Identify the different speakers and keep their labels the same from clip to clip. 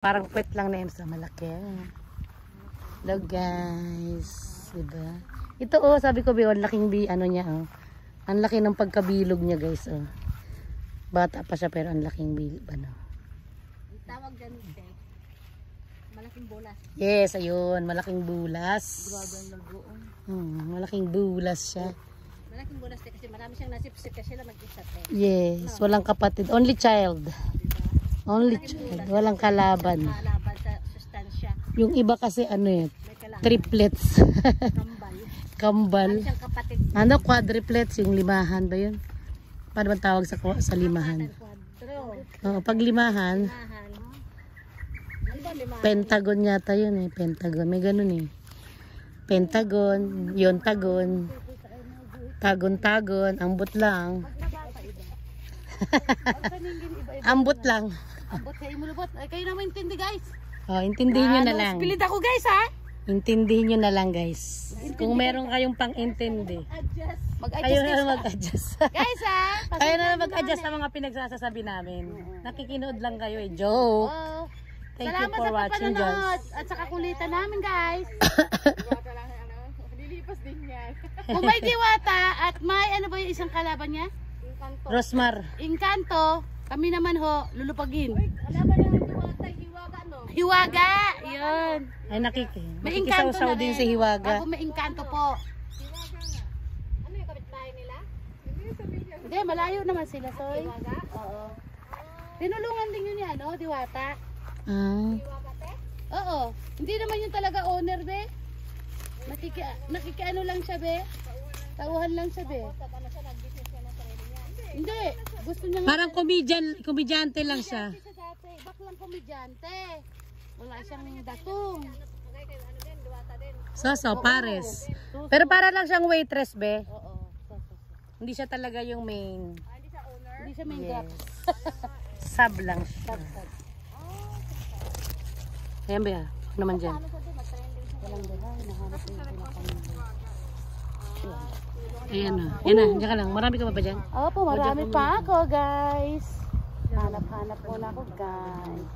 Speaker 1: Parang puwet lang na sa malaki. Hello guys. Diba? Ito oh, sabi ko ang laking ano niya oh. Ang laki ng pagkabilog niya guys oh. Bata pa siya pero ang laking bilog ano.
Speaker 2: Tawag dyan malaking bulas.
Speaker 1: Yes, ayun, malaking bulas.
Speaker 2: Grabe ang lagoon.
Speaker 1: Malaking bulas siya.
Speaker 2: Malaking bulas kasi marami siyang nasipsip kasi sila mag-isa
Speaker 1: Yes, walang kapatid, only child. Only child, walang kalaban.
Speaker 2: Kalaban sa sustansya.
Speaker 1: Yung iba kasi ano eh, triplets.
Speaker 2: Kambal.
Speaker 1: Kambal.
Speaker 2: Marami siyang kapatid.
Speaker 1: Ano, quadruplets, yung limahan ba yun? Paano ba tawag sa limahan? Oo, pag limahan, pentagon yata yun eh, pentagon. May ganun eh. Pentagon, yontagon, tagon-tagon, ambot lang. Ambot lang.
Speaker 2: Ambot kayo mulubot. Ay, kayo na intindi guys.
Speaker 1: Oh, intindihin nyo na lang.
Speaker 2: Pilit ako guys ha.
Speaker 1: Intindihin nyo na lang guys. Kung meron kayong pang-intindi. Kayo na mag-adjust.
Speaker 2: Guys ha.
Speaker 1: Kayo na mag-adjust sa mga pinagsasabi namin. Nakikinood lang kayo eh. Joke. Thank you for watching, Jones.
Speaker 2: At sa kakulitan namin guys.
Speaker 3: Lilipas din yan.
Speaker 2: Kung may diwata at may ano ba yung isang kalaban niya?
Speaker 1: Rosmar.
Speaker 2: Inkanto. Kami naman ho, lulupagin.
Speaker 3: Alaman niya yung diwata, hiwaga no?
Speaker 2: Hiwaga. Yun.
Speaker 1: Ay
Speaker 2: May inkanto
Speaker 1: nakikisaw-saw
Speaker 2: na
Speaker 1: din
Speaker 2: rin.
Speaker 1: si Hiwaga.
Speaker 2: Bago may inkanto po.
Speaker 3: Hiwaga nga. Ano yung kapitbahay nila? Hindi sa media.
Speaker 2: Hindi, malayo naman sila, Soy.
Speaker 3: Hiwaga?
Speaker 2: Oo. Tinulungan din yun yan, no? Diwata.
Speaker 3: Hiwaga te?
Speaker 2: Oo. Hindi naman yun talaga owner, be. Nakikiano lang siya, be. Tauhan lang siya, be.
Speaker 3: Ano siya, nag-business siya ng sarili niya?
Speaker 2: Hindi. Gusto niya nga.
Speaker 1: Parang komedyante lang siya.
Speaker 2: Siya dati. Baklang komedyante. Wala siyang datong.
Speaker 3: Ano din, diwata din.
Speaker 1: So, pares. Pero para lang siyang waitress, be.
Speaker 2: Oo.
Speaker 1: Hindi siya talaga yung main.
Speaker 3: Hindi siya owner?
Speaker 2: Hindi siya main
Speaker 1: Yes.
Speaker 2: gap.
Speaker 1: Sub lang siya. Ayan ba? Ano naman dyan?
Speaker 2: Walang dala. Hinahanap yung pinapamili.
Speaker 1: Ayan na. Ayan na. Diyan ka lang. Marami ka ba dyan?
Speaker 2: Opo, marami pa ako, guys. Hanap-hanap muna ako, guys.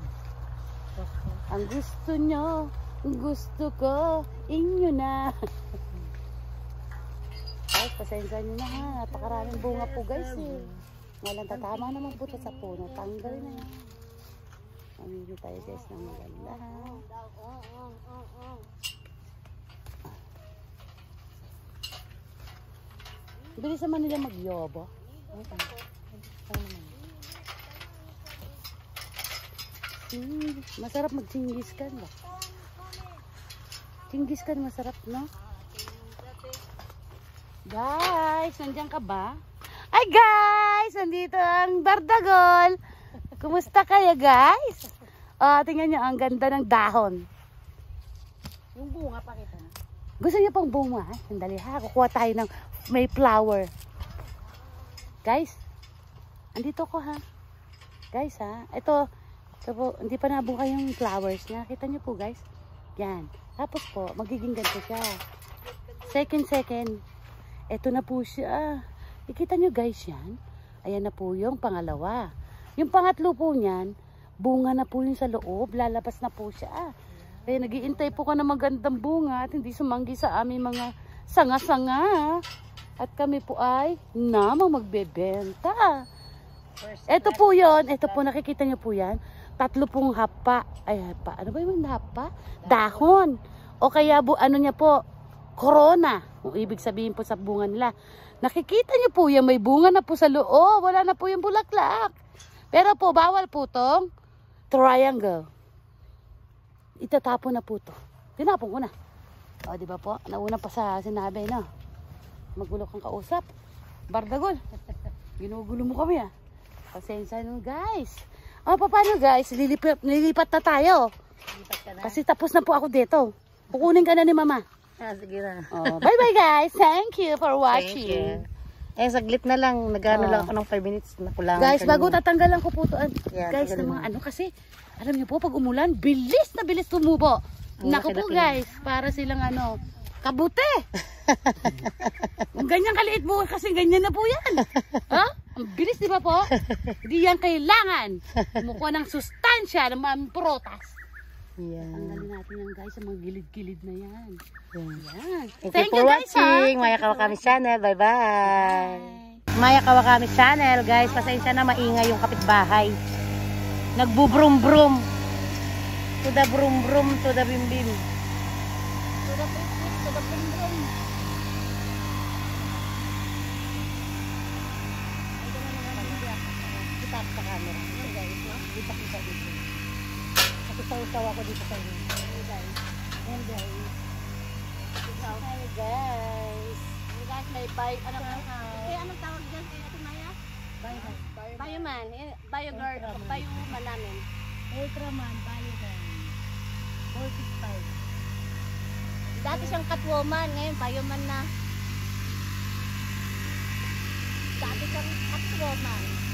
Speaker 2: Ang gusto nyo, gusto ko, inyo na. Ay, pasensya nyo na ha. Napakaraming bunga po, guys eh. Walang tatama naman po sa puno. Tanggal na yan. Mamili tayo, guys, ng maganda. Bilis naman nila magyobo. Masarap mag-Chinggis-kan ba? Chinggis-kan masarap, no? Guys, nandiyan ka ba? Ay guys, nandito ang Dardagol. Kumusta kayo guys? Tingnan nyo, ang ganda ng dahon.
Speaker 3: Yung bunga pa kita.
Speaker 2: Gusto niyo pang bunga? Sandali ha, kukuha tayo ng may flower. Guys, andito ko ha. Guys ha, ito po, hindi pa nabunga yung flowers niya. Kita niyo po guys. Yan. Tapos po, magiging ganito siya. Second. Ito na po siya. Ikita niyo guys yan. Ayan na po yung pangalawa. Yung pangatlo po niyan, bunga na po yun sa loob. Lalabas na po siya. Kaya nag-iintay po ka na magandang bunga at hindi sumanggi sa aming mga sanga-sanga. At kami po ay namang magbebenta. Ito po yun. Ito po, nakikita niyo po yan. 3 pong hapa. Ay, hapa. Ano ba yung hapa? Dahon. O kaya ano niya po, corona. Kung ibig sabihin po sa bunga nila. Nakikita niyo po yan. May bunga na po sa loob. Wala na po yung bulaklak. Pero po, bawal po tong triangle. Itatapon na po to. Tinapon ko na. O, di ba po? Nauna pa sa sinabi, no? Magulo kang kausap. Bardagol. Ginugulo mo kami, ah. Pasensya nyo, guys. O, paano, guys? Nilipat na tayo. Kasi tapos na po ako dito. Pukunin ka na ni mama.
Speaker 1: Sige na.
Speaker 2: Oh, bye-bye, guys. Thank you for watching.
Speaker 1: Saglit na lang. Nag-ano lang ako ng 5 minutes. Nakulangan
Speaker 2: Guys, bago tatanggalan ko po to.
Speaker 1: Yeah,
Speaker 2: Guys, ng mga ano kasi, alam niyo po, pag umulan, bilis na bilis tumubo. Naku po guys, para silang ano, kabute. Kung ganyan kaliit bukas kasi ganyan na po yan. Ha? Ang bilis, di ba po? Hindi yan kailangan. Kumukuha ng sustansya ng mga protas.
Speaker 1: Yan.
Speaker 2: Tanggalin natin yan guys, sa mga gilid-gilid na yan.
Speaker 1: Yan.
Speaker 2: Yan.
Speaker 1: Thank you for watching. Maya Kawakami Channel. Bye-bye. Maya Kawakami Channel, guys. Pasensya na, maingay yung kapitbahay. Nagbu-brum-brum. To the brum-brum, to the bim-bim.
Speaker 3: To the picnic, to the brum-brum.
Speaker 1: Kita sa camera. Yan guys, no? Dito kita dito. Kasi saw-saw ako dito sa inyo. Yan guys. Yan guys. Hi guys.
Speaker 3: Hey guys, may anong tawag dyan kay Ate Maya? Bioman. Biogirl. Bioman namin.
Speaker 1: Ultraman, Bioman. 465.
Speaker 3: Dati siyang Catwoman, ngayon Bioman na. Dati siyang Catwoman.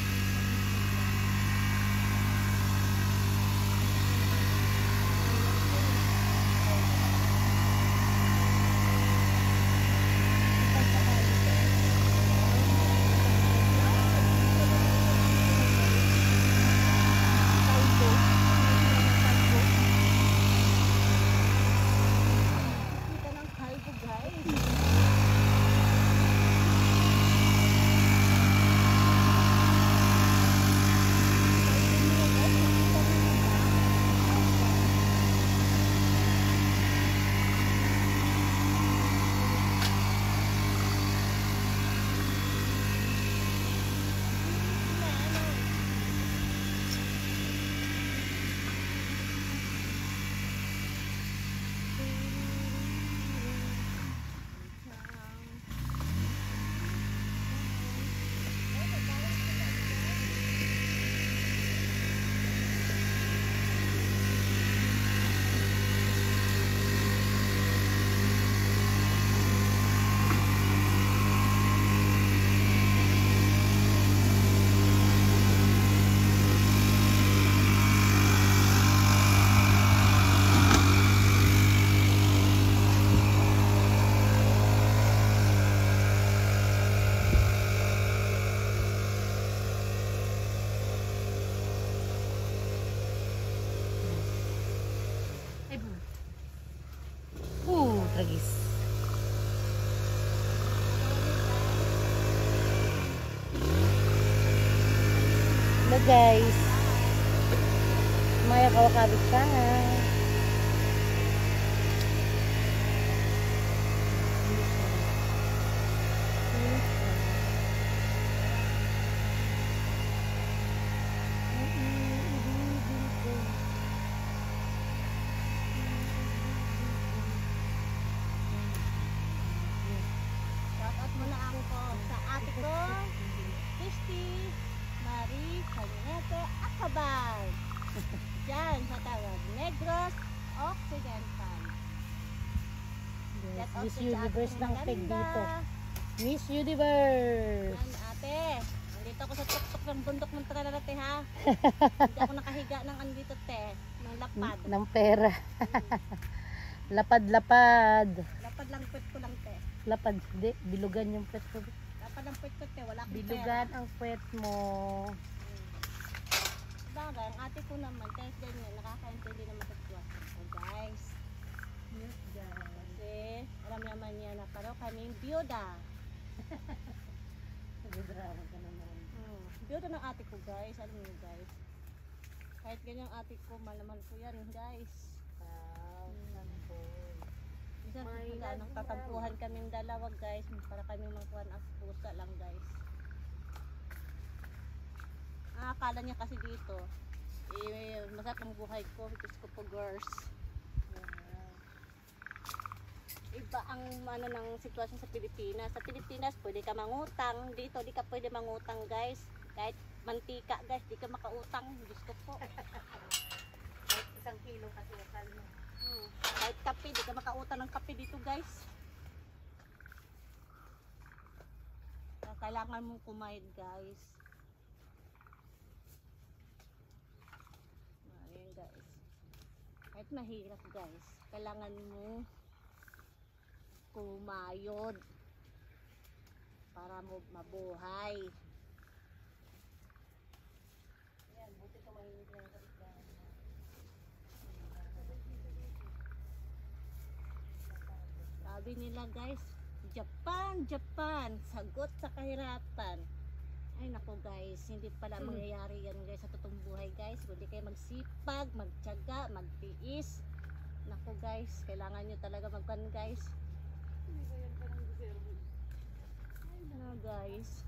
Speaker 3: Kita ng kalbo guys.
Speaker 1: Tragis. Hello guys. Maya Kawakami Channel.
Speaker 3: Shoutout muna ako sa ate ko, Christy Marie Cañete Acabal. Diyan sa tawag Negros Occidental.
Speaker 1: Yes,
Speaker 3: Shout out
Speaker 1: Miss
Speaker 3: sa ate
Speaker 1: Universe
Speaker 3: kong
Speaker 1: ng peg
Speaker 3: maganda.
Speaker 1: dito. Miss Universe.
Speaker 3: Yan ate. Nandito ako sa tuktok ng bundok ng Trarate ha. Hindi ako nakahiga ng andito te. Ng lapad.
Speaker 1: Ng pera. Lapad-lapad.
Speaker 3: Lapad lang pwet ko lang te.
Speaker 1: Lapad. Hindi. Bilugan yung pet ko.
Speaker 3: Lapad lang pwet ko te. Wala akong
Speaker 1: Bilugan ang pet mo.
Speaker 3: Bagay, ang ate ko naman, kahit ganyan, nakakaintindi naman sa sitwasyon ko, guys.
Speaker 1: Yes, guys.
Speaker 3: Kasi, alam naman niya na parang kaming biyuda.
Speaker 1: Nagdrama ka naman.
Speaker 3: Biyuda ng ate ko, guys. Alam niyo, guys. Kahit ganyan ate ko, malaman ko yan, guys. Minsan, nang tatampuhan kaming dalawa, guys. Para kaming magkuhan ang pusa lang, guys. Ang akala niya kasi dito, masarap ang buhay ko, Diyos ko po girls. Iba ang ano ng sitwasyon sa Pilipinas. Sa Pilipinas, pwede ka mangutang. Dito, di ka pwede mangutang guys. Kahit mantika guys, di ka makautang. Diyos ko po.
Speaker 1: Kahit 1 kilo kasi asal mo.
Speaker 3: Kahit kape, di ka makautang ng kape dito guys. Kailangan mong kumayad guys. Ayan guys. Kahit mahirap guys, kailangan mo kumayod para mo mabuhay. Sabi nila guys, Japan, Japan, sagot sa kahirapan. Ay nako guys, hindi pala mangyayari yan guys sa totoong buhay guys. Kundi kayo magsipag, magtiyaga, magtiis. Nako guys, kailangan nyo talaga magpan guys. Ano guys,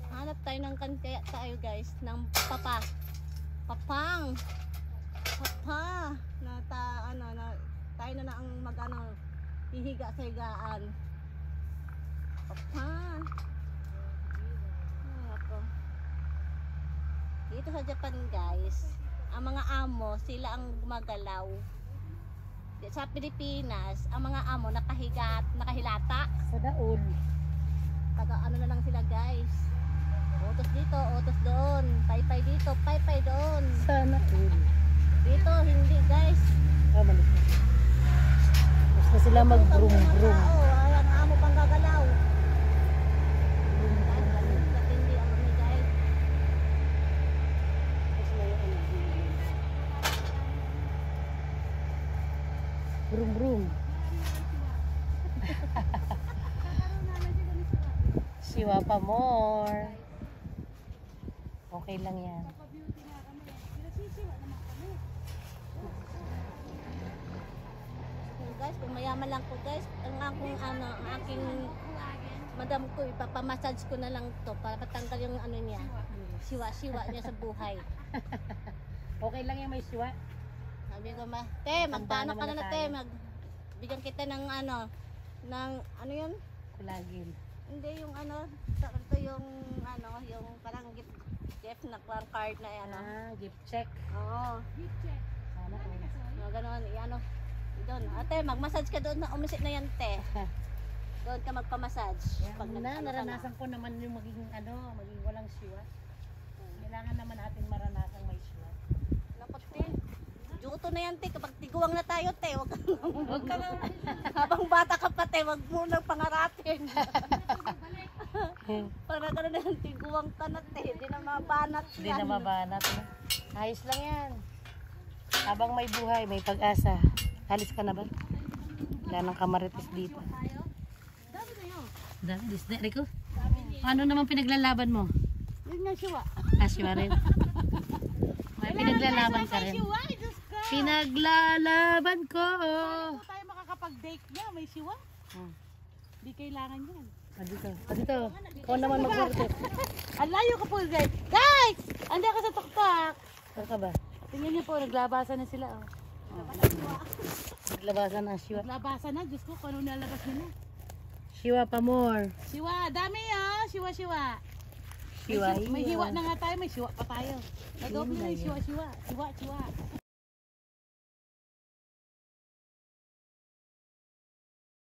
Speaker 3: hanap tayo ng kaya tayo guys, ng papa. Papang. Papa. Na tayo na ang mag-ano, hihiga sa higaan. Papa. Dito sa Japan guys, ang mga amo sila ang gumagalaw. Sa Pilipinas, ang mga amo nakahilata.
Speaker 1: Sa daon.
Speaker 3: Taga ano na lang sila guys. Utos dito, utos doon. Paypay dito, paypay doon.
Speaker 1: Sana all.
Speaker 3: Dito hindi guys.
Speaker 1: Malis na. Basta sila mag-brum-brum.
Speaker 3: Ang amo pang gagalaw. Hindi ang ano guys.
Speaker 1: Brum-brum. Siwa pa more. Okay lang yan.
Speaker 3: Guys, kung mayaman lang ko guys, ang aking madam ko, ipapamassage ko na lang to para matanggal yung ano niya, siwa-siwa niya sa buhay.
Speaker 1: Okay lang yan, may siwa.
Speaker 3: Sabi ko magpaano ka na te, bigyan kita ng ano yun?
Speaker 1: Kulagin.
Speaker 3: Hindi yung ito yung yung parang gift na card na
Speaker 1: Gift check.
Speaker 3: Oo.
Speaker 1: Sana all.
Speaker 3: Gano'n, doon. Ate, mag-massage ka doon na umisit na yan, te. Doon ka magpa-massage.
Speaker 1: Pag naranasan ko naman yung maging walang siwa. Kailangan naman natin maranasang may siwa.
Speaker 3: Naku, te. Juto na yan, te. Kapag tiguang na tayo, te. Huwag ka na. Habang bata ka pa, te. Huwag mo nang pangarapin. Para ka na yung tiguang ka na, te. Hindi na mabanat yan.
Speaker 1: Hindi na mabanat. Ayos lang yan. Habang may buhay, may pag-asa. Alis ka na ba? Wala nang kamarites dito.
Speaker 3: Dami na yun.
Speaker 1: Dami, disne, Rico. Paano naman pinaglalaban mo?
Speaker 3: Yun nga, siwa.
Speaker 1: Siwa rin. May pinaglalaban ka rin.
Speaker 2: Siwa, Diyos ka.
Speaker 1: Pinaglalaban ko.
Speaker 2: Paano tayo makakapag-date niya? May siwa? Di kailangan yan.
Speaker 1: Dito. Dito. Ikaw naman mag-work.
Speaker 2: Ang layo ka po guys. Guys! Andi ka sa tuktok.
Speaker 1: Saan ka ba?
Speaker 2: Tingnan niyo po, naglabasan na sila.
Speaker 1: Naglabasan na siwa.
Speaker 2: Naglabasan na, Diyos ko, kung ano nalabas nila.
Speaker 1: Siwa pa more.
Speaker 2: Siwa, dami Siwa.
Speaker 1: Siwa.
Speaker 2: May hiwa na nga tayo, may siwa pa tayo. Nag-open na yung siwa. Siwa.